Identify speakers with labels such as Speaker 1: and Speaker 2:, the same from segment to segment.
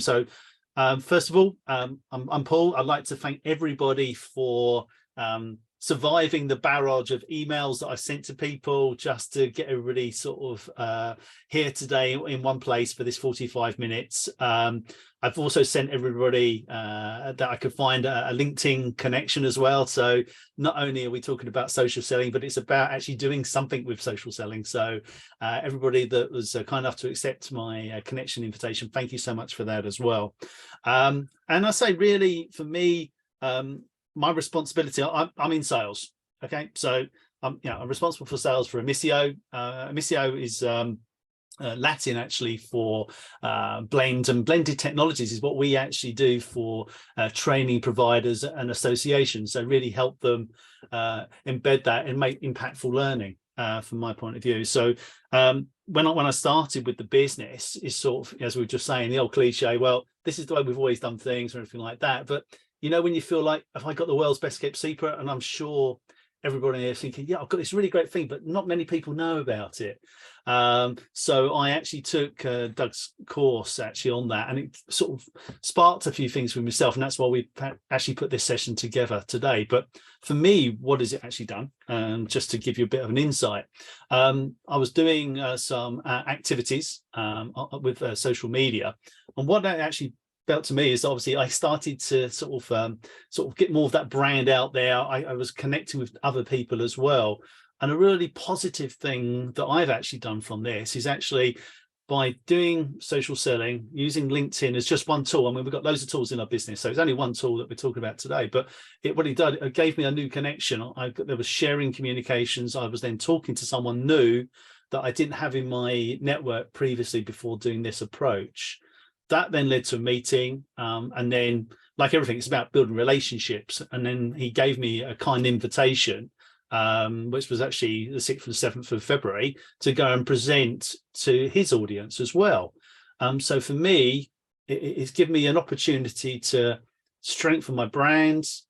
Speaker 1: So first of all, I'm Paul. I'd like to thank everybody for surviving the barrage of emails that I sent to people just to get everybody sort of here today in one place for this 45 minutes. I've also sent everybody that I could find a LinkedIn connection as well. So not only are we talking about social selling, but it's about actually doing something with social selling. So everybody that was kind enough to accept my connection invitation, thank you so much for that as well. And I say really for me, my responsibility, I'm in sales. Okay, so I'm responsible for sales for Emissio. Emissio is Latin actually for blend, and blended technologies is what we actually do for training providers and associations. So really help them embed that and make impactful learning from my point of view. So when I started with the business, is sort of, as we were just saying, the old cliche, well, this is the way we've always done things or anything like that. But you know, when you feel like, have I got the world's best kept secret? And I'm sure everybody here is thinking, yeah, I've got this really great thing, but not many people know about it. So I actually took Doug's course actually on that, and it sort of sparked a few things for myself. And that's why we actually put this session together today. But for me, what has it actually done? Just to give you a bit of an insight, I was doing some activities with social media, and what that actually felt to me is obviously I started to sort of get more of that brand out there. I was connecting with other people as well. And a really positive thing that I've actually done from this is actually by doing social selling, using LinkedIn as just one tool. I mean, we've got loads of tools in our business, so it's only one tool that we're talking about today. But what it did, it gave me a new connection. There was sharing communications. I was then talking to someone new that I didn't have in my network previously before doing this approach. That then led to a meeting, and then, like everything, it's about building relationships. And then he gave me a kind invitation, which was actually the 6th and 7th of February, to go and present to his audience as well. So for me, it's given me an opportunity to strengthen my brands,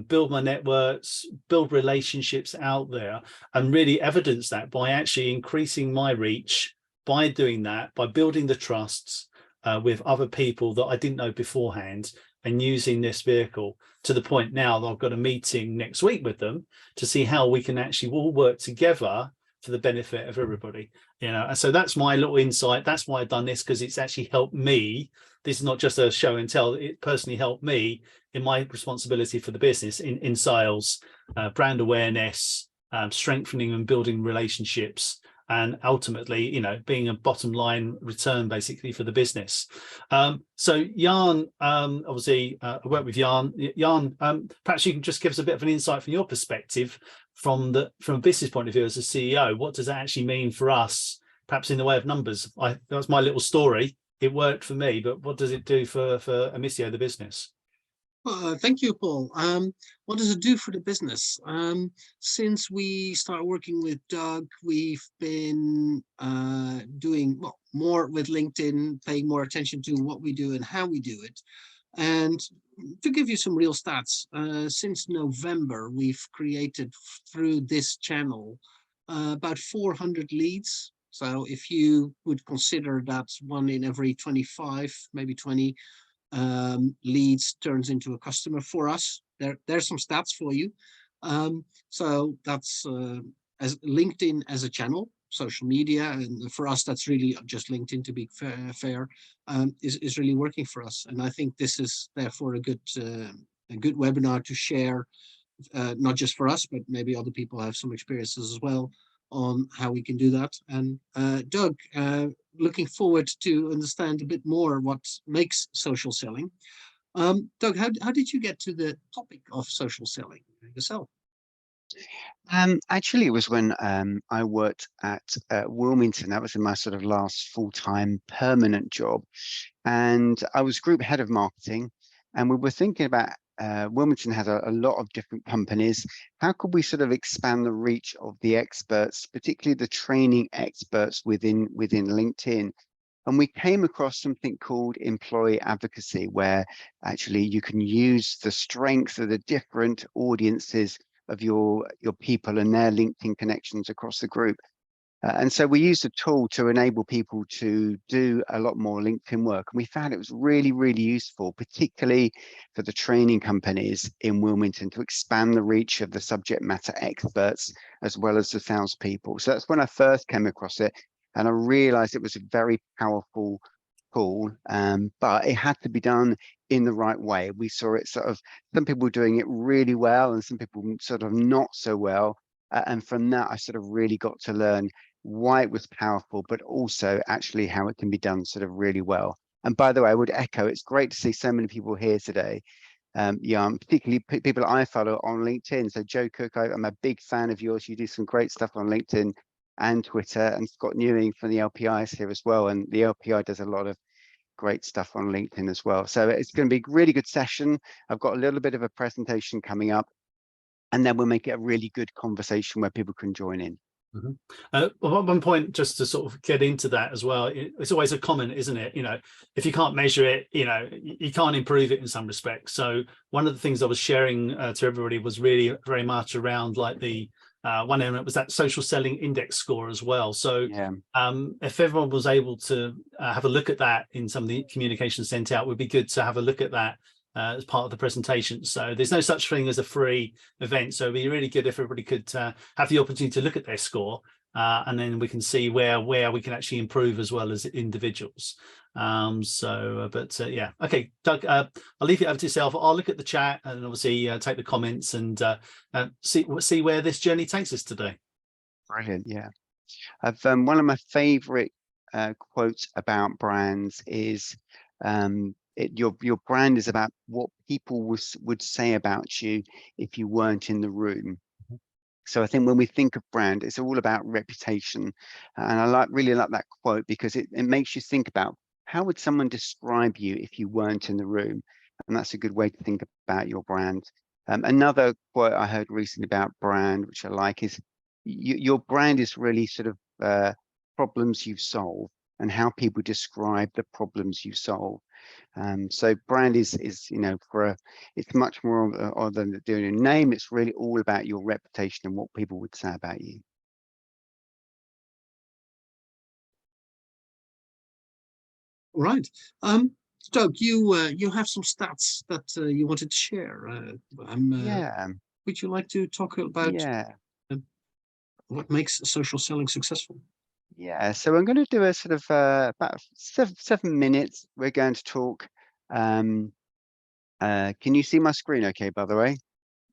Speaker 1: build my networks, build relationships out there, and really evidence that by actually increasing my reach, by doing that, by building the trusts with other people that I didn't know beforehand, and using this vehicle to the point now that I've got a meeting next week with them to see how we can actually all work together for the benefit of everybody. You know, and so that's my little insight. That's why I've done this, because it's actually helped me. This is not just a show and tell. It personally helped me in my responsibility for the business in sales, brand awareness, strengthening and building relationships, and ultimately, you know, being a bottom line return basically for the business. So Jan, obviously I work with Jan. Jan, perhaps you can just give us a bit of an insight from your perspective from a business point of view as a CEO. What does that actually mean for us, perhaps in the way of numbers? That's my little story. It worked for me, but what does it do for Emissio, the business?
Speaker 2: Well, thank you, Paul. What does it do for the business? Since we started working with Doug, we've been doing more with LinkedIn, paying more attention to what we do and how we do it. And to give you some real stats, since November, we've created through this channel about 400 leads. So if you would consider that one in every 25, maybe 20 leads turns into a customer for us. There's some stats for you. So that's as LinkedIn as a channel, social media, and for us that's really just LinkedIn, to be fair, is really working for us. And I think this is therefore a good webinar to share, not just for us, but maybe other people have some experiences as well on how we can do that. And Doug, looking forward to understand a bit more what makes social selling. Doug, how did you get to the topic of social selling yourself?
Speaker 3: Actually, it was when I worked at Wilmington. That was in my sort of last full-time permanent job, and I was group head of marketing, and we were thinking about Wilmington had a lot of different companies. How could we sort of expand the reach of the experts, particularly the training experts within LinkedIn? And we came across something called employee advocacy, where actually you can use the strength of the different audiences of your people and their LinkedIn connections across the group. And so we used a tool to enable people to do a lot more LinkedIn work. And we found it was really, really useful, particularly for the training companies in Wilmington, to expand the reach of the subject matter experts as well as the salespeople. So that's when I first came across it. And I realized it was a very powerful tool, but it had to be done in the right way. We saw it sort of, some people doing it really well and some people sort of not so well. And from that, I sort of really got to learn why it was powerful, but also actually how it can be done sort of really well. And by the way, I would echo, it's great to see so many people here today. Yeah, particularly people I follow on LinkedIn. So Joe Cook, I'm a big fan of yours. You do some great stuff on LinkedIn and Twitter, and Scott Newing from the LPI is here as well. And the LPI does a lot of great stuff on LinkedIn as well. So it's going to be a really good session. I've got a little bit of a presentation coming up, and then we'll make it a really good conversation where people can join in.
Speaker 1: One point, just to sort of get into that as well, it's always a comment, isn't it? You know, if you can't measure it, you know, you can't improve it in some respects. So one of the things I was sharing to everybody was really very much around like the one element was that social selling index score as well. So
Speaker 3: Yeah.
Speaker 1: if everyone was able to have a look at that in some of the communication sent out, it would be good to have a look at that as part of the presentation. So there's no such thing as a free event. So it'd be really good if everybody could have the opportunity to look at their score, and then we can see where we can actually improve as well as individuals. Yeah, okay, Doug, I'll leave it over to yourself. I'll look at the chat and obviously take the comments and see where this journey takes us today.
Speaker 3: Brilliant. Yeah, I've one of my favorite quotes about brands is your brand is about what people would say about you if you weren't in the room. So I think when we think of brand, it's all about reputation. And I really like that quote because it makes you think about how would someone describe you if you weren't in the room? And that's a good way to think about your brand. Another quote I heard recently about brand, which I like, is your brand is really sort of problems you solve and how people describe the problems you solve. So brand is you know, it's much more than doing a name. It's really all about your reputation and what people would say about you.
Speaker 2: Right. Doug, you have some stats that you wanted to share.
Speaker 3: Yeah.
Speaker 2: Would you like to talk about
Speaker 3: Yeah.
Speaker 2: what makes social selling successful?
Speaker 3: Yeah. So I'm going to do a sort of about 7 minutes. We're going to talk. Can you see my screen okay, by the way?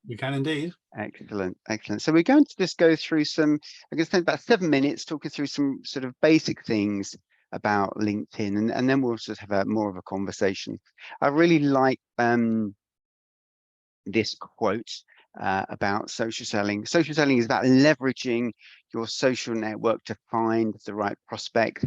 Speaker 1: You can indeed.
Speaker 3: Excellent, excellent. So we're going to just go through some, I'm going to spend about 7 minutes talking through some sort of basic things about LinkedIn, and then we'll just have more of a conversation. I really like this quote about social selling. Social selling is about leveraging your social network to find the right prospect,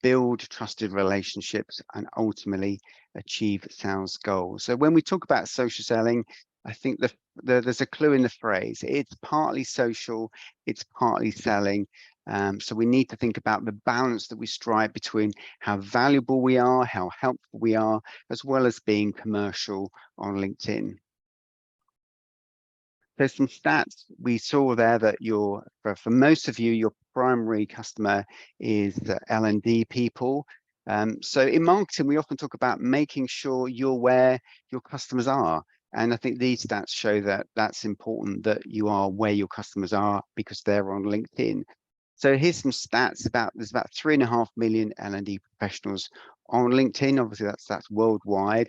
Speaker 3: build trusted relationships, and ultimately achieve sales goals. So when we talk about social selling, I think there's a clue in the phrase. It's partly social, it's partly selling. So we need to think about the balance that we strike between how valuable we are, how helpful we are, as well as being commercial on LinkedIn. There's some stats we saw there that for most of you, your primary customer is L&D people. So in marketing, we often talk about making sure you're where your customers are. And I think these stats show that that's important, that you are where your customers are because they're on LinkedIn. So here's some stats there's about 3.5 million L&D professionals on LinkedIn. Obviously, that's worldwide.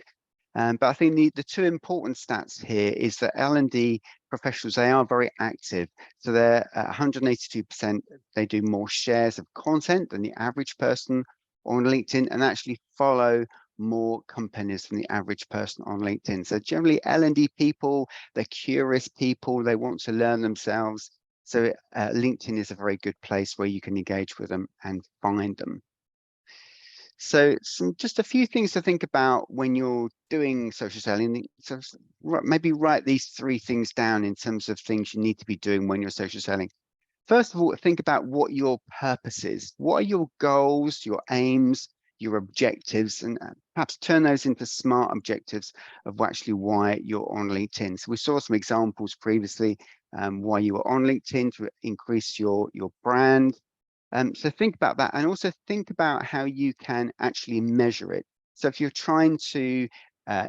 Speaker 3: But I think the two important stats here is that L&D professionals, they are very active. So they're 182%, they do more shares of content than the average person on LinkedIn and actually follow more companies than the average person on LinkedIn. So generally L&D people, they're curious people, they want to learn themselves. So LinkedIn is a very good place where you can engage with them and find them. So just a few things to think about when you're doing social selling. So maybe write these 3 things down in terms of things you need to be doing when you're social selling. First of all, think about what your purpose is. What are your goals, your aims, your objectives, and perhaps turn those into smart objectives of actually why you're on LinkedIn. So we saw some examples previously why you were on LinkedIn to increase your brand. So think about that, and also think about how you can actually measure it. So if you're trying to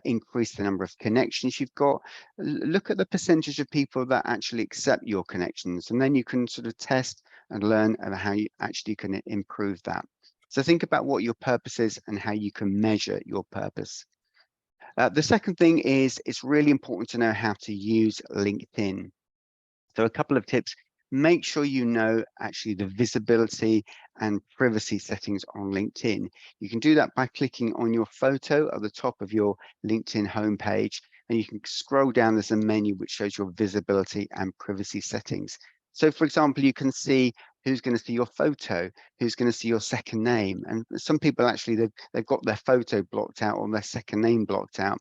Speaker 3: increase the number of connections you've got, look at the percentage of people that actually accept your connections, and then you can sort of test and learn about how you actually can improve that. So think about what your purpose is and how you can measure your purpose. The second thing is it's really important to know how to use LinkedIn. So a couple of tips: make sure you know actually the visibility and privacy settings on LinkedIn. You can do that by clicking on your photo at the top of your LinkedIn homepage, and you can scroll down. There's a menu which shows your visibility and privacy settings. So for example, you can see who's going to see your photo, who's going to see your second name. And some people actually, they've got their photo blocked out or their second name blocked out.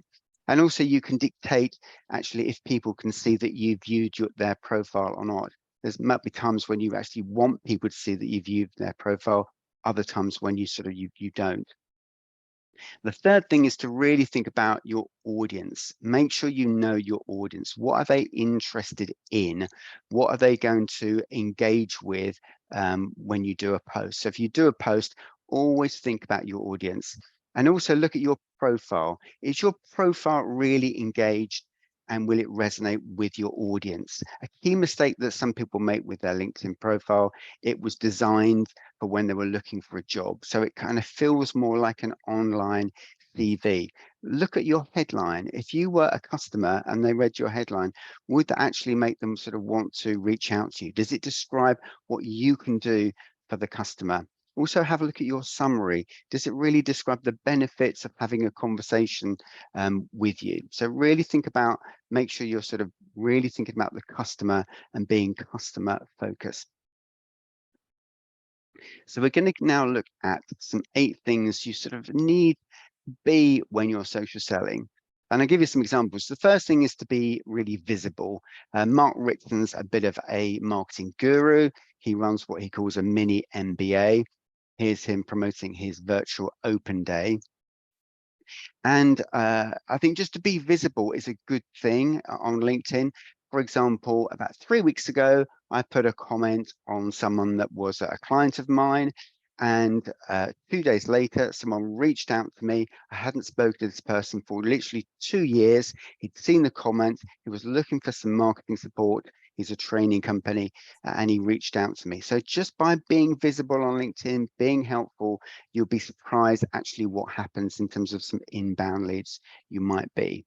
Speaker 3: And also you can dictate actually if people can see that you viewed their profile or not. There's might be times when you actually want people to see that you viewed their profile, other times when you you don't. The third thing is to really think about your audience. Make sure you know your audience. What are they interested in? What are they going to engage with when you do a post? So if you do a post, always think about your audience, and also look at your profile. Is your profile really engaged? And will it resonate with your audience? A key mistake that some people make with their LinkedIn profile: it was designed for when they were looking for a job. So it kind of feels more like an online CV. Look at your headline. If you were a customer and they read your headline, would that actually make them sort of want to reach out to you? Does it describe what you can do for the customer? Also have a look at your summary. Does it really describe the benefits of having a conversation with you? So really think about, make sure you're sort of really thinking about the customer and being customer focused. So we're going to now look at some 8 things you sort of need to be when you're social selling. And I'll give you some examples. The first thing is to be really visible. Mark Ritten's a bit of a marketing guru. He runs what he calls a mini MBA. Here's him promoting his virtual open day. And I think just to be visible is a good thing on LinkedIn. For example, about 3 weeks ago, I put a comment on someone that was a client of mine, and 2 days later, someone reached out to me. I hadn't spoken to this person for literally 2 years. He'd seen the comment. He was looking for some marketing support. He's a training company, and he reached out to me. So just by being visible on LinkedIn, being helpful, you'll be surprised actually what happens in terms of some inbound leads you might be.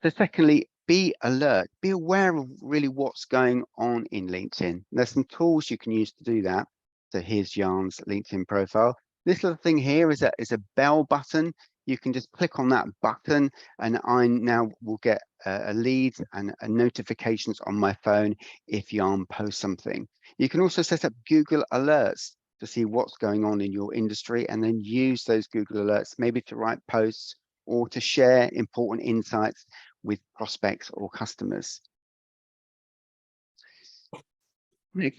Speaker 3: So secondly, be alert, be aware of really what's going on in LinkedIn. There's some tools you can use to do that. So here's Jan's LinkedIn profile. This little thing here is a bell button. You can just click on that button, and I now will get a lead and notifications on my phone if Jan posts something. You can also set up Google Alerts to see what's going on in your industry, and then use those Google Alerts maybe to write posts or to share important insights with prospects or customers.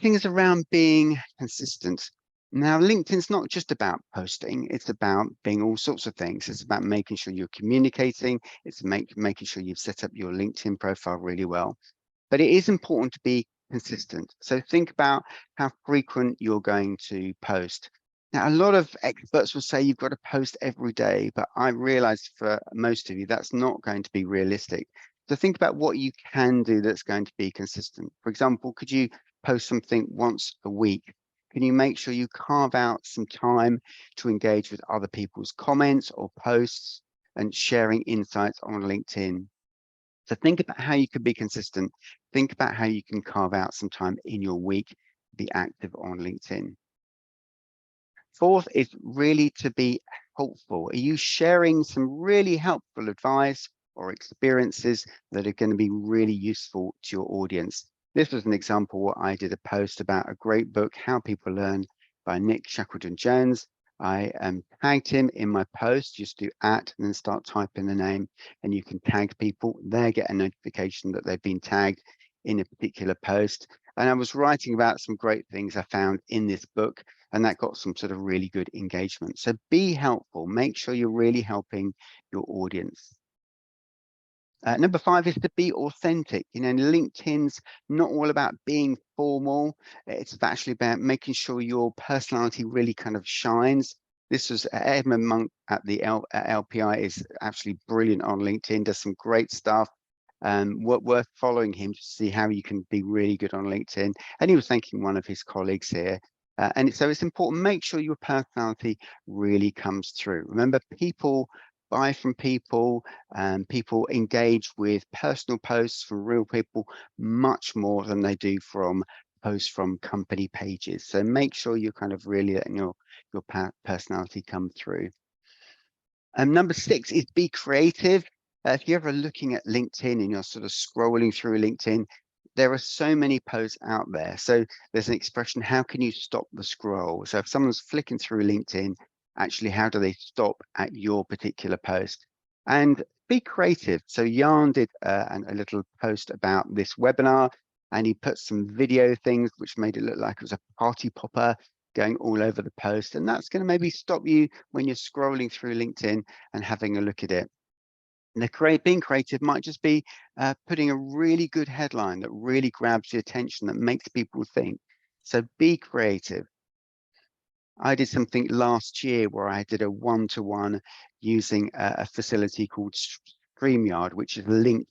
Speaker 3: Things around being consistent. Now, LinkedIn's not just about posting, it's about being all sorts of things. It's about making sure you're communicating, it's making sure you've set up your LinkedIn profile really well. But it is important to be consistent. So think about how frequent you're going to post. Now, a lot of experts will say you've got to post every day, but I realize for most of you, that's not going to be realistic. So think about what you can do that's going to be consistent. For example, could you post something once a week? Can you make sure you carve out some time to engage with other people's comments or posts and sharing insights on LinkedIn? So think about how you can be consistent. Think about how you can carve out some time in your week to be active on LinkedIn. Fourth is really to be helpful. Are you sharing some really helpful advice or experiences that are going to be really useful to your audience? This was an example where I did a post about a great book, How People Learn by Nick Shackleton-Jones. I tagged him in my post. Just do @ and then start typing the name, and you can tag people. They get a notification that they've been tagged in a particular post. And I was writing about some great things I found in this book, and that got some sort of really good engagement. So be helpful. Make sure you're really helping your audience. Number 5 is to be authentic. You know, LinkedIn's not all about being formal. It's actually about making sure your personality really kind of shines. This was Edmund Monk at the LPI is actually brilliant on LinkedIn, does some great stuff. Worth following him to see how you can be really good on LinkedIn. And he was thanking one of his colleagues here. And so it's important, make sure your personality really comes through. Remember, people buy from people, people engage with personal posts from real people much more than they do from posts from company pages. So make sure you're kind of really letting your personality come through. Number 6 is be creative. If you're ever looking at LinkedIn and you're sort of scrolling through LinkedIn, there are so many posts out there. So there's an expression, how can you stop the scroll? So if someone's flicking through LinkedIn, actually, how do they stop at your particular post? And be creative. So Jan did a little post about this webinar, and he put some video things which made it look like it was a party popper going all over the post. And that's going to maybe stop you when you're scrolling through LinkedIn and having a look at it. And being creative might just be putting a really good headline that really grabs the attention, that makes people think. So be creative. I did something last year where I did a one-to-one using a facility called StreamYard, which is linked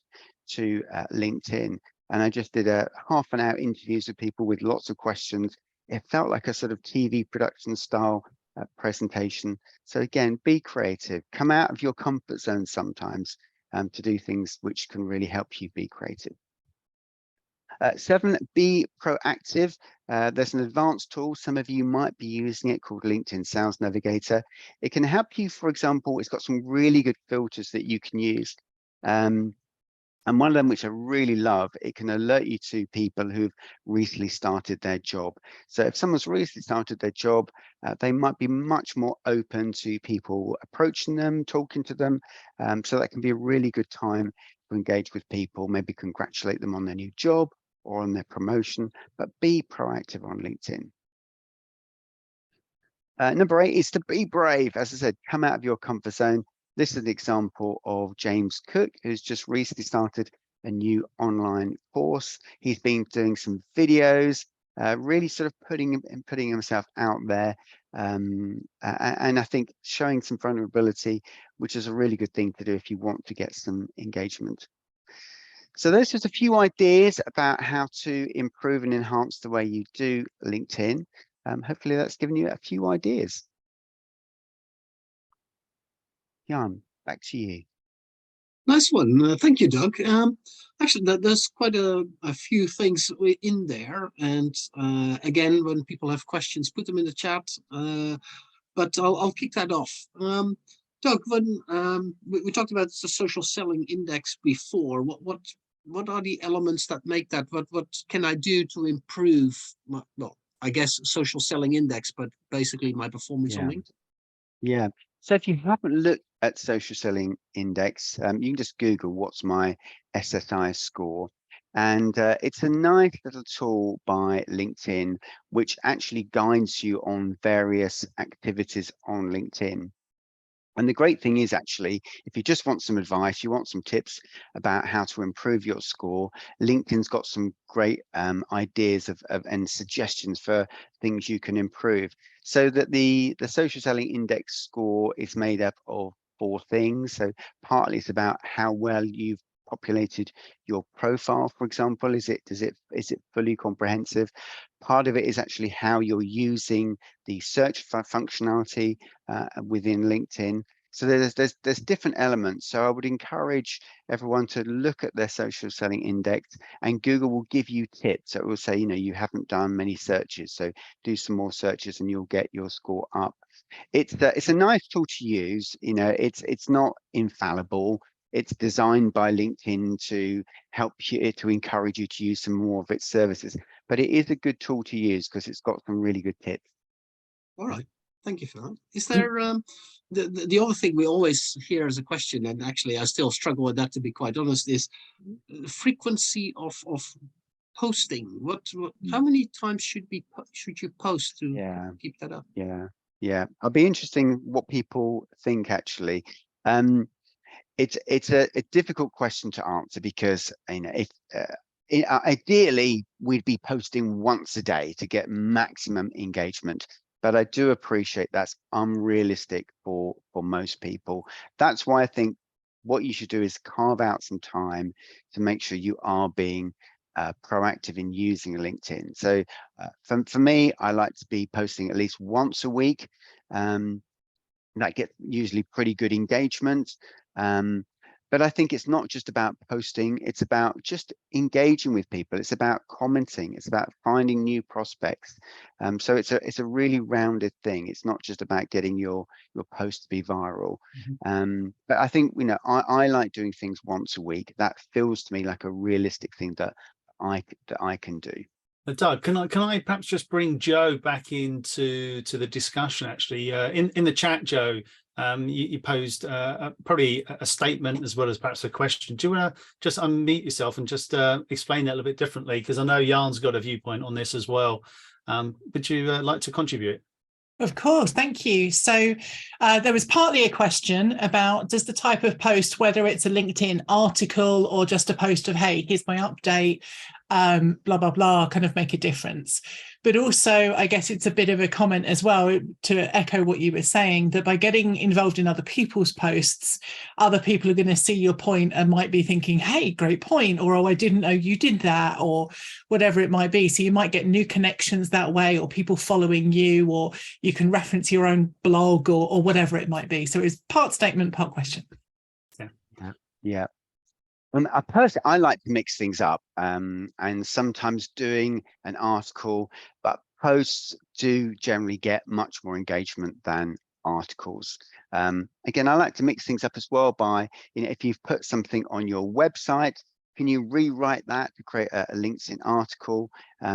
Speaker 3: to LinkedIn. And I just did a half-an-hour interviews with people with lots of questions. It felt like a sort of TV production style presentation. So again, be creative, come out of your comfort zone sometimes to do things which can really help you be creative. 7, be proactive. There's an advanced tool, some of you might be using it, called LinkedIn Sales Navigator. It can help you, for example, it's got some really good filters that you can use. And one of them, which I really love, it can alert you to people who've recently started their job. So if someone's recently started their job, they might be much more open to people approaching them, talking to them. So that can be a really good time to engage with people, maybe congratulate them on their new job or on their promotion, but be proactive on LinkedIn. Number 8 is to be brave. As I said, come out of your comfort zone. This is an example of James Cook, who's just recently started a new online course. He's been doing some videos, really sort of putting himself out there. And I think showing some vulnerability, which is a really good thing to do if you want to get some engagement. So those are just a few ideas about how to improve and enhance the way you do LinkedIn. Hopefully that's given you a few ideas. Jan, back to you.
Speaker 2: Nice one. Thank you, Doug. Actually, there's quite a few things in there. And again, when people have questions, put them in the chat. But I'll kick that off. Doug, when we talked about the social selling index before, what are the elements that make that? What can I do to improve my, well, I guess social selling index, but basically my performance on LinkedIn?
Speaker 3: Yeah. So if you haven't looked at social selling index, you can just Google what's my SSI score. And it's a nice little tool by LinkedIn, which actually guides you on various activities on LinkedIn. And the great thing is, actually, if you just want some advice, you want some tips about how to improve your score, LinkedIn's got some great ideas and suggestions for things you can improve. So that the social selling index score is made up of 4 things. So partly it's about how well you've populated your profile, for example. Is it fully comprehensive? Part of it is actually how you're using the search functionality within LinkedIn. So there's different elements. So I would encourage everyone to look at their social selling index, and Google will give you tips. So it will say, you know, you haven't done many searches, so do some more searches and you'll get your score up. It's a nice tool to use. You know, it's not infallible. It's designed by LinkedIn to help you, to encourage you to use some more of its services. But it is a good tool to use because it's got some really good tips.
Speaker 2: All right, thank you for that. Is there the other thing we always hear as a question, and actually I still struggle with that, to be quite honest, is the frequency of posting. How many times should you post to keep that up?
Speaker 3: Yeah. It'll be interesting what people think, actually. it's a difficult question to answer because, you know, if ideally we'd be posting once a day to get maximum engagement, but I do appreciate that's unrealistic for most people. That's why I think what you should do is carve out some time to make sure you are being proactive in using LinkedIn. So for me, I like to be posting at least once a week. That gets usually pretty good engagement. But I think it's not just about posting, it's about just engaging with people. It's about commenting, it's about finding new prospects. So it's a really rounded thing. It's not just about getting your post to be viral. But I think, you know, I like doing things once a week. That feels to me like a realistic thing that I can do.
Speaker 1: Doug, can I perhaps just bring Joe back into the discussion? Actually, in the chat, Joe, you posed probably a statement as well as perhaps a question. Do you want to just unmute yourself and just explain that a little bit differently? Because I know Jan's got a viewpoint on this as well. Would you like to contribute?
Speaker 4: Of course, thank you. So there was partly a question about, does the type of post, whether it's a LinkedIn article or just a post of, hey, here's my update, blah, blah, blah, kind of make a difference. But also, I guess it's a bit of a comment as well to echo what you were saying, that by getting involved in other people's posts, other people are going to see your point and might be thinking, hey, great point, or, oh, I didn't know you did that, or whatever it might be. So you might get new connections that way, or people following you, or you can reference your own blog, or whatever it might be. So it's part statement, part question.
Speaker 3: Yeah. Personally, I like to mix things up, and sometimes doing an article, but posts do generally get much more engagement than articles. Again, I like to mix things up as well by, you know, if you've put something on your website, can you rewrite that to create a LinkedIn article,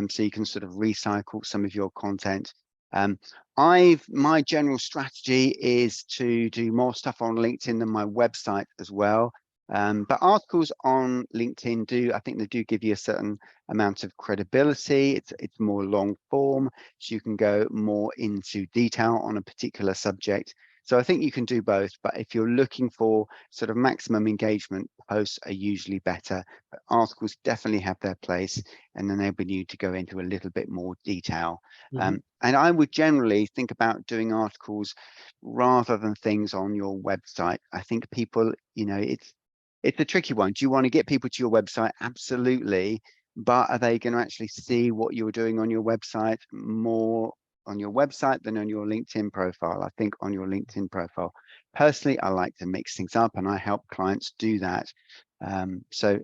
Speaker 3: so you can sort of recycle some of your content. My general strategy is to do more stuff on LinkedIn than my website as well. But articles on LinkedIn I think they do give you a certain amount of credibility. It's more long form, so you can go more into detail on a particular subject. So I think you can do both, but if you're looking for sort of maximum engagement, posts are usually better, but articles definitely have their place and enable you to go into a little bit more detail. And I would generally think about doing articles rather than things on your website. I think people, you know, it's a tricky one. Do you want to get people to your website? Absolutely. But are they going to actually see what you're doing on your website more on your website than on your LinkedIn profile? I think on your LinkedIn profile. Personally, I like to mix things up and I help clients do that. So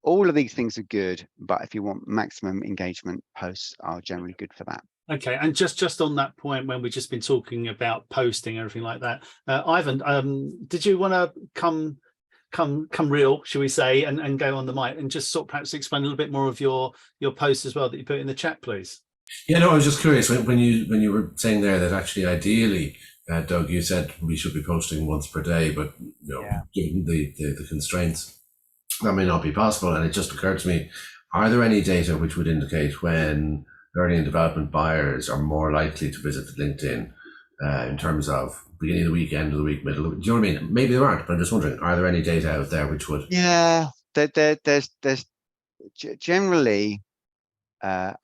Speaker 3: all of these things are good, but if you want maximum engagement, posts are generally good for that.
Speaker 1: Okay, and just on that point, when we've just been talking about posting and everything like that, Ivan, did you want to come real, shall we say, and go on the mic and just sort of perhaps explain a little bit more of your post as well that you put in the chat, please?
Speaker 5: Yeah, no, I was just curious when you were saying there that actually ideally, Doug, you said we should be posting once per day, but you know, given the constraints, that may not be possible. And it just occurred to me, are there any data which would indicate when learning and development buyers are more likely to visit LinkedIn in terms of beginning of the week, end of the week, middle of the week? Do you know what I mean? Maybe there aren't, but I'm just wondering, are there any data out there which would?
Speaker 3: Yeah, there's generally, I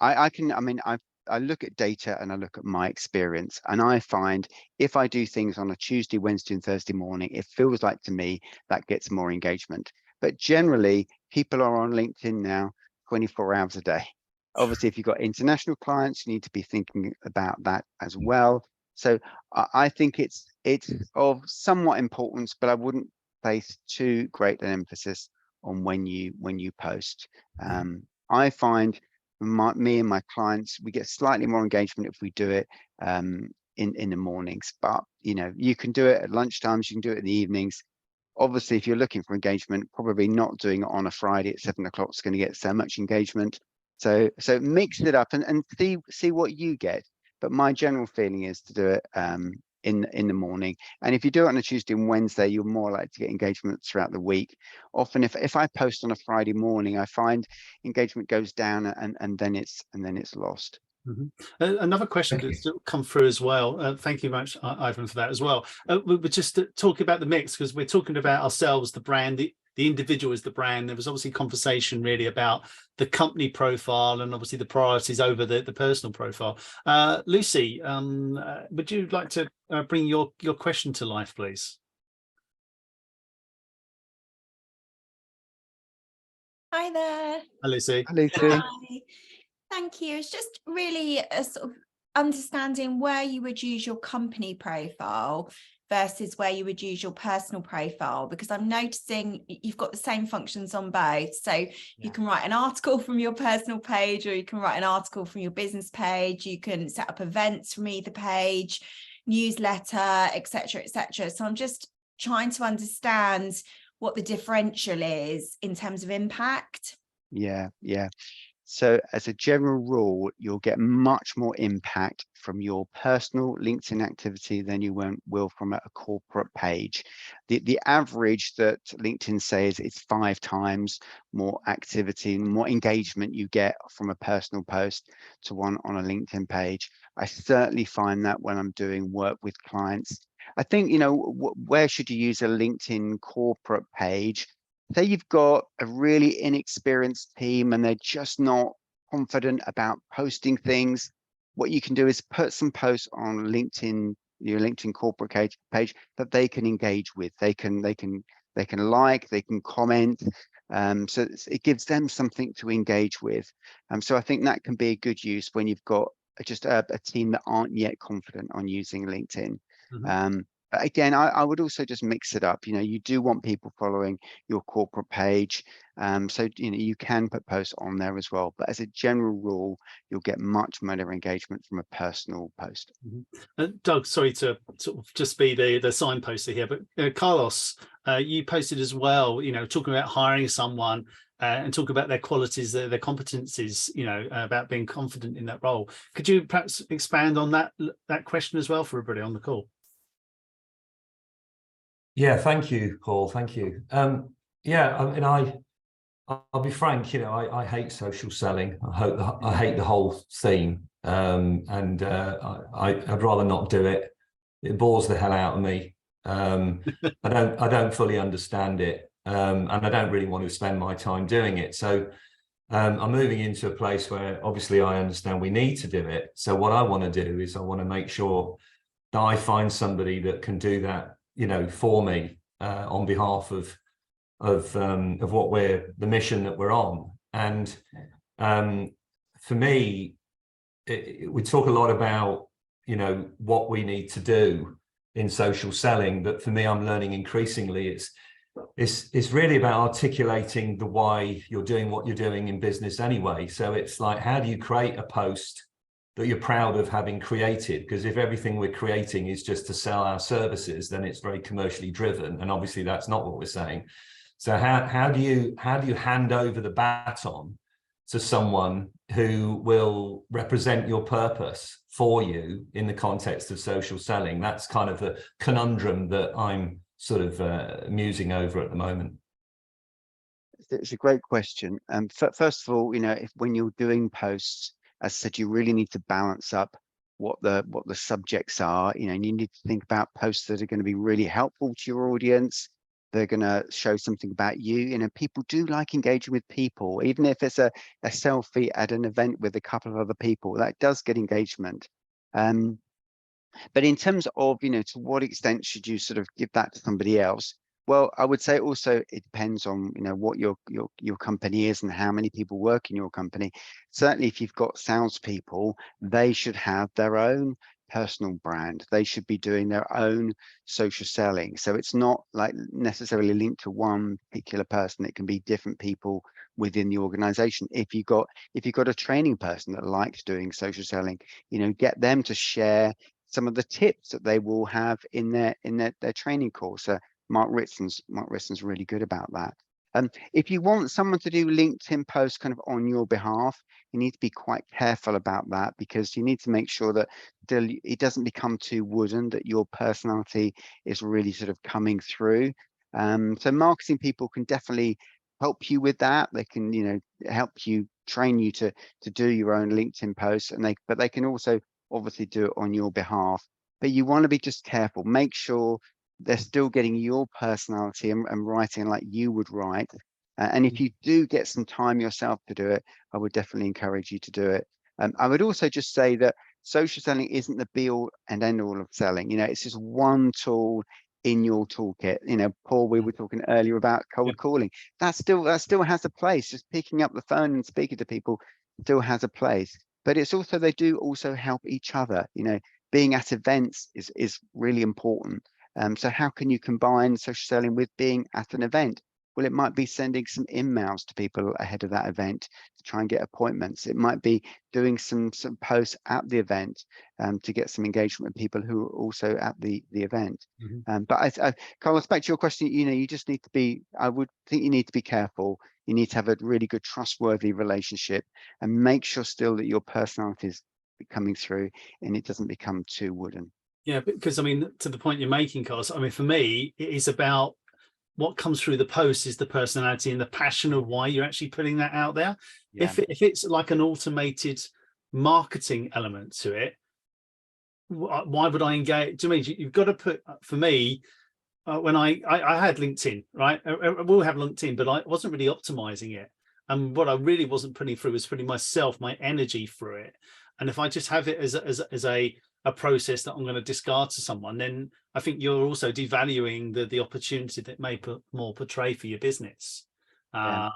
Speaker 3: look at data and I look at my experience, and I find if I do things on a Tuesday, Wednesday, and Thursday morning, it feels like to me that gets more engagement. But generally, people are on LinkedIn now 24 hours a day. Obviously, if you've got international clients, you need to be thinking about that as well. So I think it's of somewhat importance, but I wouldn't place too great an emphasis on when you post. I find me and my clients, we get slightly more engagement if we do it in the mornings, but you know, you can do it at lunchtimes, you can do it in the evenings. Obviously, if you're looking for engagement, probably not doing it on a Friday at 7 o'clock is going to get so much engagement. So mix it up and see what you get. But my general feeling is to do it in the morning. And if you do it on a Tuesday and Wednesday, you're more likely to get engagement throughout the week. Often if I post on a Friday morning, I find engagement goes down and then it's lost.
Speaker 1: Another question that's come through as well. Thank you very much, Ivan, for that as well. We're just talking about the mix, because we're talking about ourselves, the brand, the individual is the brand. There was obviously conversation really about the company profile and obviously the priorities over the personal profile. Lucy, would you like to bring your question to life, please?
Speaker 6: Hi there.
Speaker 1: Hi, Lucy.
Speaker 3: Hi, Lucy.
Speaker 6: Hi. Thank you. It's just really a sort of understanding where you would use your company profile versus where you would use your personal profile, because I'm noticing you've got the same functions on both. So you can write an article from your personal page, or you can write an article from your business page. You can set up events from either page, newsletter, etc., etc. So I'm just trying to understand what the differential is in terms of impact.
Speaker 3: Yeah. So as a general rule, you'll get much more impact from your personal LinkedIn activity than you will from a corporate page. The average that LinkedIn says is 5 times more activity and more engagement you get from a personal post to one on a LinkedIn page. I certainly find that when I'm doing work with clients. I think, where should you use a LinkedIn corporate page? Say you've got a really inexperienced team and they're just not confident about posting things. What you can do is put some posts on LinkedIn, your LinkedIn corporate page that they can engage with. They can like, they can comment. So it gives them something to engage with. So I think that can be a good use when you've got just a team that aren't yet confident on using LinkedIn. But again, I would also just mix it up. You do want people following your corporate page. So, you can put posts on there as well. But as a general rule, you'll get much better engagement from a personal post.
Speaker 1: Doug, sorry to sort of just be the signposter here, but Carlos, you posted as well, talking about hiring someone and talk about their qualities, their competencies, about being confident in that role. Could you perhaps expand on that question as well for everybody on the call?
Speaker 7: Yeah, thank you, Paul. Thank you. Yeah, I mean, I'll be frank. I hate social selling. I hate the whole theme, and I'd rather not do it. It bores the hell out of me. I don't fully understand it, and I don't really want to spend my time doing it. So I'm moving into a place where obviously I understand we need to do it. So what I want to do is I want to make sure that I find somebody that can do that, for me, on behalf of what the mission that we're on. And for me, we talk a lot about, what we need to do in social selling, but for me, I'm learning increasingly it's really about articulating the why you're doing what you're doing in business anyway. So it's like, how do you create a post that you're proud of having created? Because if everything we're creating is just to sell our services, then it's very commercially driven, and obviously that's not what we're saying. So how do you hand over the baton to someone who will represent your purpose for you in the context of social selling? That's kind of the conundrum that I'm sort of musing over at the moment.
Speaker 3: It's a great question. First of all, when you're doing posts, as I said, you really need to balance up what the subjects are. You need to think about posts that are going to be really helpful to your audience. They're going to show something about you. People do like engaging with people, even if it's a selfie at an event with a couple of other people. That does get engagement. But in terms of, to what extent should you sort of give that to somebody else? Well, I would say also it depends on, what your company is and how many people work in your company. Certainly, if you've got salespeople, they should have their own personal brand. They should be doing their own social selling. So it's not like necessarily linked to one particular person. It can be different people within the organization. If you've got a training person that likes doing social selling, get them to share some of the tips that they will have in their training course. Mark Ritson's really good about that. If you want someone to do LinkedIn posts kind of on your behalf, you need to be quite careful about that, because you need to make sure that it doesn't become too wooden, that your personality is really sort of coming through. So marketing people can definitely help you with that. They can, help you train you to do your own LinkedIn posts, and but they can also obviously do it on your behalf. But you want to be just careful. Make sure they're still getting your personality and writing like you would write. And if you do get some time yourself to do it, I would definitely encourage you to do it. I would also just say that social selling isn't the be all and end all of selling. You know, it's just one tool in your toolkit. You know, Paul, we were talking earlier about cold calling. That still has a place. Just picking up the phone and speaking to people still has a place. But it's also, they do also help each other. You know, being at events is really important. So how can you combine social selling with being at an event? Well, it might be sending some emails to people ahead of that event to try and get appointments. It might be doing some posts at the event to get some engagement with people who are also at the event. But Carlos, back to your question, you know, you just need to be, I would think you need to be careful. You need to have a really good, trustworthy relationship and make sure still that your personality is coming through and it doesn't become too wooden. Yeah,
Speaker 1: because I mean, to the point you're making, Carlos, I mean, for me, it is about what comes through the post is the personality and the passion of why you're actually putting that out there. Yeah. If it's like an automated marketing element to it, why would I engage? Do you mean you've got to put, for me, when I had LinkedIn, right? I will have LinkedIn, but I wasn't really optimizing it. And what I really wasn't putting through was putting myself, my energy through it. And if I just have it as a process that I'm going to discard to someone, then I think you're also devaluing the opportunity that may more portray for your business.
Speaker 3: Yeah.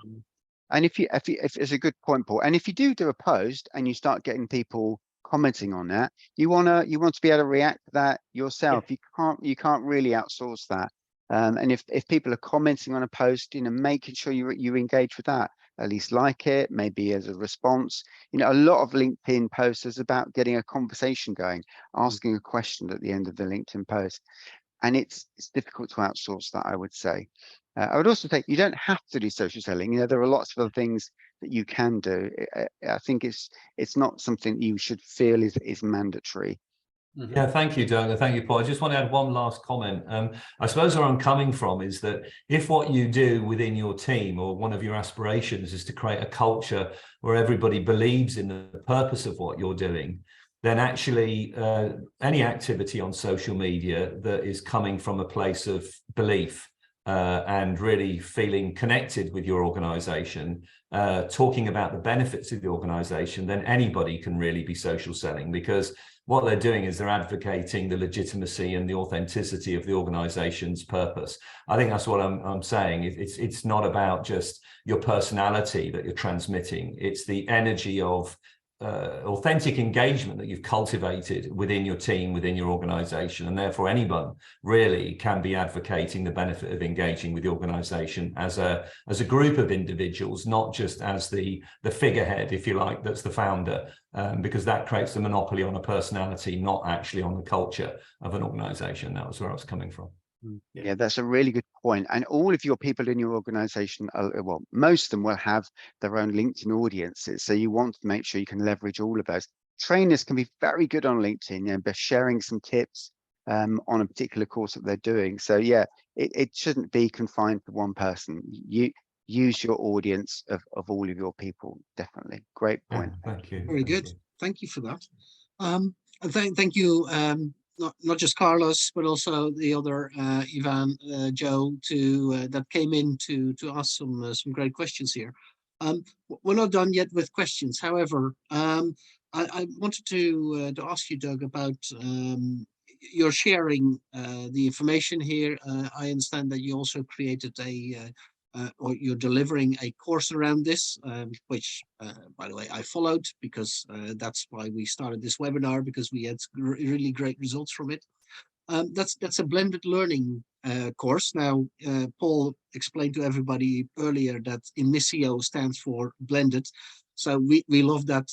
Speaker 3: And if it's a good point, Paul, and if you do a post and you start getting people commenting on that, you want to be able to react to that yourself. Yeah. You can't really outsource that. And if people are commenting on a post, you know, making sure you engage with that, at least like it, maybe as a response. You know, a lot of LinkedIn posts is about getting a conversation going, asking a question at the end of the LinkedIn post. And it's difficult to outsource that, I would say. I would also say you don't have to do social selling. You know, there are lots of other things that you can do. I think it's not something you should feel is mandatory.
Speaker 7: Yeah, thank you, Doug. Thank you, Paul. I just want to add one last comment. I suppose where I'm coming from is that if what you do within your team or one of your aspirations is to create a culture where everybody believes in the purpose of what you're doing, then actually any activity on social media that is coming from a place of belief and really feeling connected with your organization, talking about the benefits of the organization, then anybody can really be social selling, because what they're doing is they're advocating the legitimacy and the authenticity of the organization's purpose. I think that's what I'm saying. It's not about just your personality that you're transmitting. It's the energy of authentic engagement that you've cultivated within your team, within your organization, and therefore anyone really can be advocating the benefit of engaging with the organization as a group of individuals, not just as the figurehead, if you like, that's the founder, because that creates a monopoly on a personality, not actually on the culture of an organization. That was where I was coming from.
Speaker 3: Yeah, that's a really good point. And all of your people in your organization, well, most of them will have their own LinkedIn audiences. So you want to make sure you can leverage all of those. Trainers can be very good on LinkedIn, you know, by sharing some tips on a particular course that they're doing. So yeah, it shouldn't be confined to one person. You use your audience of all of your people. Definitely. Great point.
Speaker 7: Yeah, thank you.
Speaker 2: Very good. Thank you for that. And thank you. Not just Carlos, but also the other Ivan, Joe, that came in to ask some great questions here. We're not done yet with questions. However, I wanted to ask you, Doug, about your sharing the information here. I understand that you also created or you're delivering a course around this, which, by the way, I followed, because that's why we started this webinar, because we had really great results from it. That's a blended learning course. Now, Paul explained to everybody earlier that Inmissio stands for blended. So we love that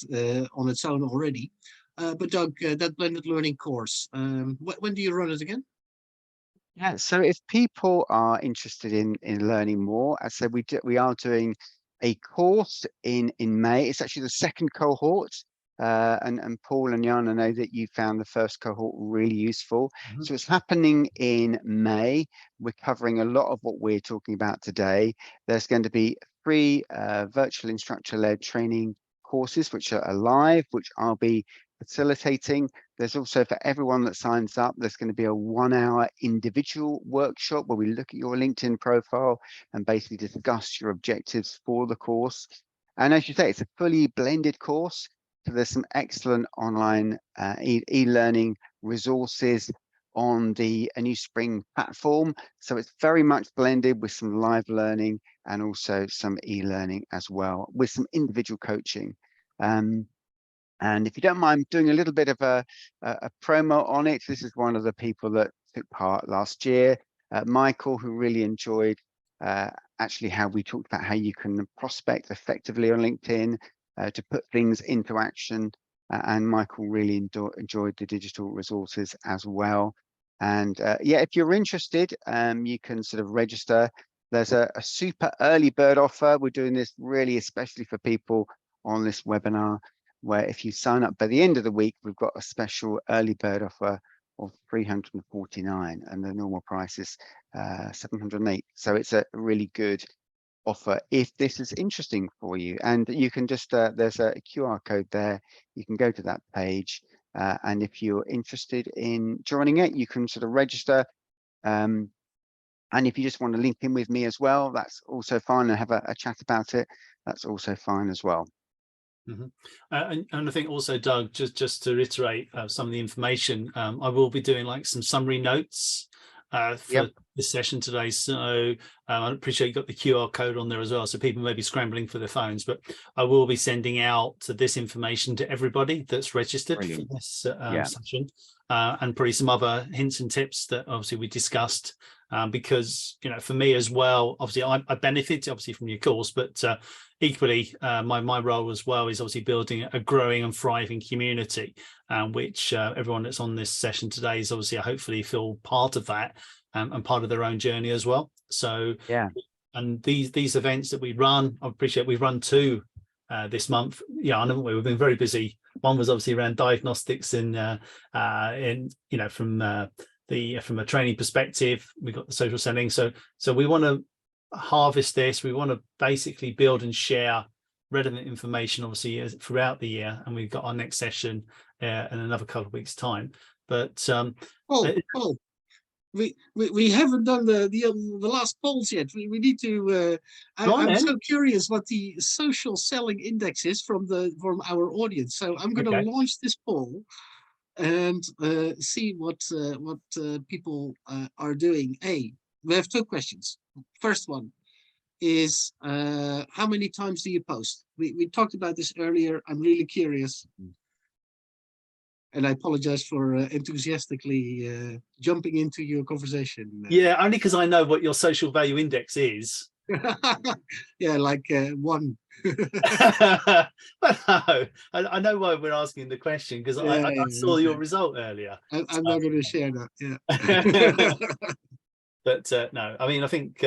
Speaker 2: on its own already. But Doug, that blended learning course, when do you run it again?
Speaker 3: Yeah, so if people are interested in learning more, as I said, we are doing a course in May. It's actually the second cohort, and Paul and Jan, I know that you found the first cohort really useful. So it's happening in May. We're covering a lot of what we're talking about today. There's going to be 3 virtual instructor-led training courses, which are live, which I'll be facilitating. There's also, for everyone that signs up, there's going to be a 1-hour individual workshop where we look at your LinkedIn profile and basically discuss your objectives for the course. And as you say, it's a fully blended course. So there's some excellent online e-learning resources on the A New Spring platform. So it's very much blended with some live learning and also some e-learning as well, with some individual coaching. And if you don't mind doing a little bit of a promo on it, this is one of the people that took part last year, Michael, who really enjoyed actually how we talked about how you can prospect effectively on LinkedIn to put things into action. And Michael really enjoyed the digital resources as well. And yeah, if you're interested, you can sort of register. There's a super early bird offer. We're doing this really especially for people on this webinar, where if you sign up by the end of the week, we've got a special early bird offer of $349, and the normal price is $708. So it's a really good offer if this is interesting for you. And you can just there's a QR code there. You can go to that page, and if you're interested in joining it, you can sort of register. And if you just want to link in with me as well, that's also fine, and have a chat about it. That's also fine as well.
Speaker 1: Mm-hmm. And I think also, Doug, just to reiterate some of the information, I will be doing like some summary notes for this session today. So I appreciate you got the QR code on there as well, so people may be scrambling for their phones, but I will be sending out this information to everybody that's registered for this session, and probably some other hints and tips that obviously we discussed, because, you know, for me as well, obviously I benefit obviously from your course, but equally, my role as well is obviously building a growing and thriving community, which everyone that's on this session today is obviously, I hopefully feel part of that, and part of their own journey as well. So yeah, and these events that we run, I appreciate we've run 2 this month. Yeah, I know we've been very busy. One was obviously around diagnostics in you know, from a training perspective. We've got the social selling. So we want to harvest this. We want to basically build and share relevant information obviously throughout the year, and we've got our next session in another couple of weeks time. But
Speaker 2: we haven't done the last polls yet. We need to I'm so curious what the social selling index is from our audience, so I'm going to launch this poll and see what people are doing. We have 2 questions. First one is how many times do you post? We talked about this earlier. I'm really curious, and I apologize for enthusiastically jumping into your conversation.
Speaker 1: Yeah, only because I know what your social value index is.
Speaker 2: Yeah, like 1.
Speaker 1: But no, I know why we're asking the question, because I saw your result earlier.
Speaker 2: I'm not going to share that. Yeah.
Speaker 1: But no, I mean, I think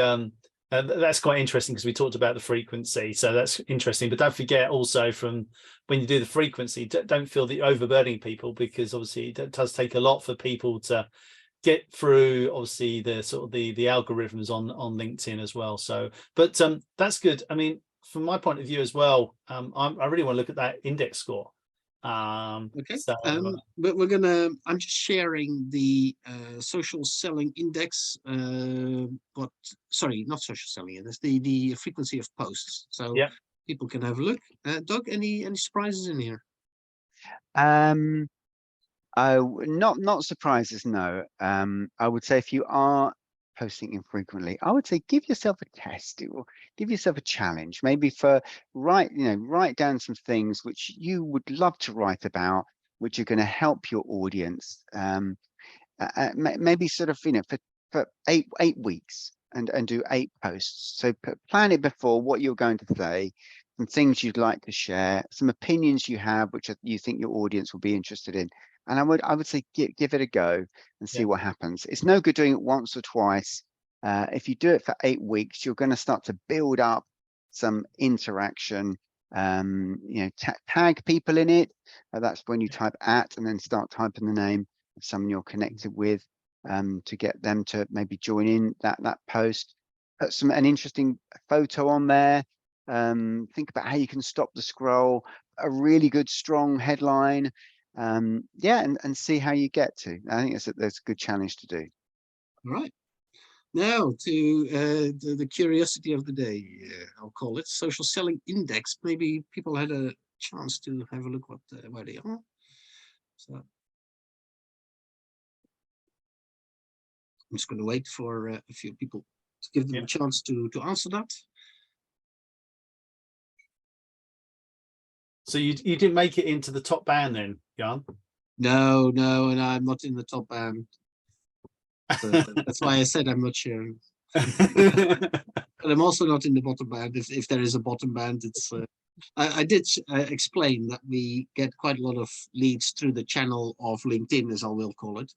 Speaker 1: that's quite interesting, because we talked about the frequency, so that's interesting. But don't forget also, from when you do the frequency, don't feel that you're overburdening people, because obviously it does take a lot for people to get through obviously the sort of the algorithms on LinkedIn as well. So but that's good. I mean, from my point of view as well, I really want to look at that index score.
Speaker 2: Okay, but I'm just sharing the social selling index, but sorry, not social selling index, the frequency of posts, so people can have a look. Doug, any surprises in here?
Speaker 3: Not surprises, no. I would say if you are posting infrequently, I would say give yourself a test, or give yourself a challenge. Maybe write down some things which you would love to write about, which are going to help your audience. Maybe sort of, you know, for 8 weeks, and do 8 posts. So plan it before, what you're going to say, some things you'd like to share, some opinions you have which you think your audience will be interested in. And I would say give it a go and see what happens. It's no good doing it once or twice. If you do it for 8 weeks, you're going to start to build up some interaction. You know, tag people in it. That's when you type @ and then start typing the name of someone you're connected with, to get them to maybe join in that post. Put an interesting photo on there. think about how you can stop the scroll, a really good strong headline, yeah, and see how you get to. I think that's a good challenge to do.
Speaker 2: All right. Now to the curiosity of the day, I'll call it social selling index. Maybe people had a chance to have a look where they are. So I'm just going to wait for a few people to give them a chance to answer that.
Speaker 1: So you didn't make it into the top band then, Jan?
Speaker 2: No, and I'm not in the top band. So that's why I said I'm not sure. But I'm also not in the bottom band. If there is a bottom band, it's. I did explain that we get quite a lot of leads through the channel of LinkedIn, as I will call it.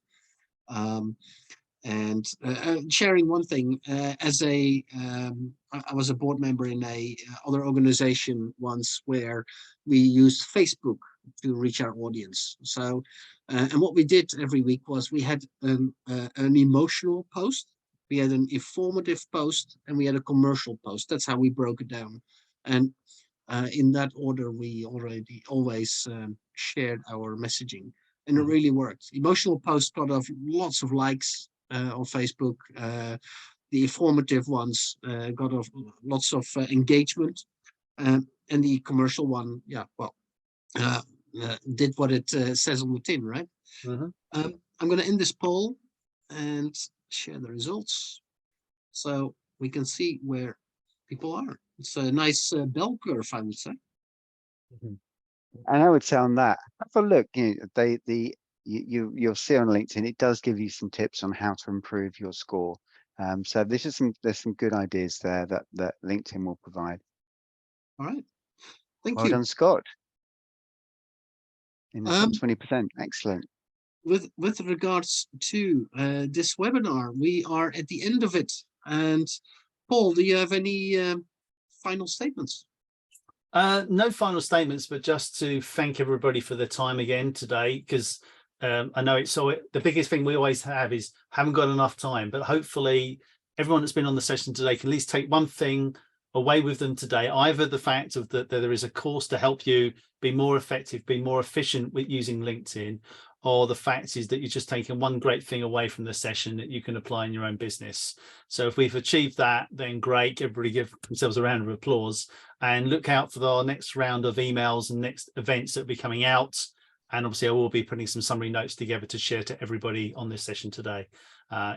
Speaker 2: And sharing one thing, I was a board member in a other organization once where we used Facebook to reach our audience. So, and what we did every week was we had an emotional post, we had an informative post, and we had a commercial post. That's how we broke it down. And in that order, we always shared our messaging, and it really worked. Emotional post got off lots of likes on Facebook. The informative ones got off lots of engagement, and the commercial one, yeah, well, did what it says on the tin, right? I'm going to end this poll and share the results so we can see where people are. It's a nice bell curve, I would say.
Speaker 3: And I would say on that, have a look. You know, you'll see on LinkedIn, it does give you some tips on how to improve your score. So there's some good ideas there that LinkedIn will provide. All right, thank you. Well done, Scott. In the top 20%, excellent.
Speaker 2: With regards to this webinar, we are at the end of it. And Paul, do you have any final statements?
Speaker 1: No final statements, but just to thank everybody for their time again today, because I know it's the biggest thing we always have is haven't got enough time, but hopefully everyone that's been on the session today can at least take one thing away with them today, either the fact of that there is a course to help you be more effective, be more efficient with using LinkedIn, or the fact is that you're just taking one great thing away from the session that you can apply in your own business. So if we've achieved that, then great. Everybody give themselves a round of applause, and look out for our next round of emails and next events that will be coming out. And obviously I will be putting some summary notes together to share to everybody on this session today,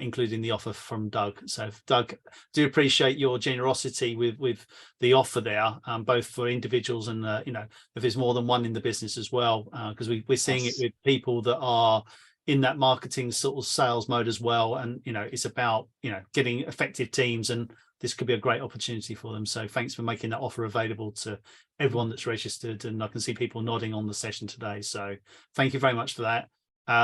Speaker 1: including the offer from Doug. So Doug, do appreciate your generosity with the offer there, both for individuals and, you know, if there's more than one in the business as well, because we're seeing it with people that are in that marketing sort of sales mode as well. And, you know, it's about, you know, getting effective teams, and this could be a great opportunity for them. So thanks for making that offer available to everyone that's registered, and I can see people nodding on the session today. So thank you very much for that.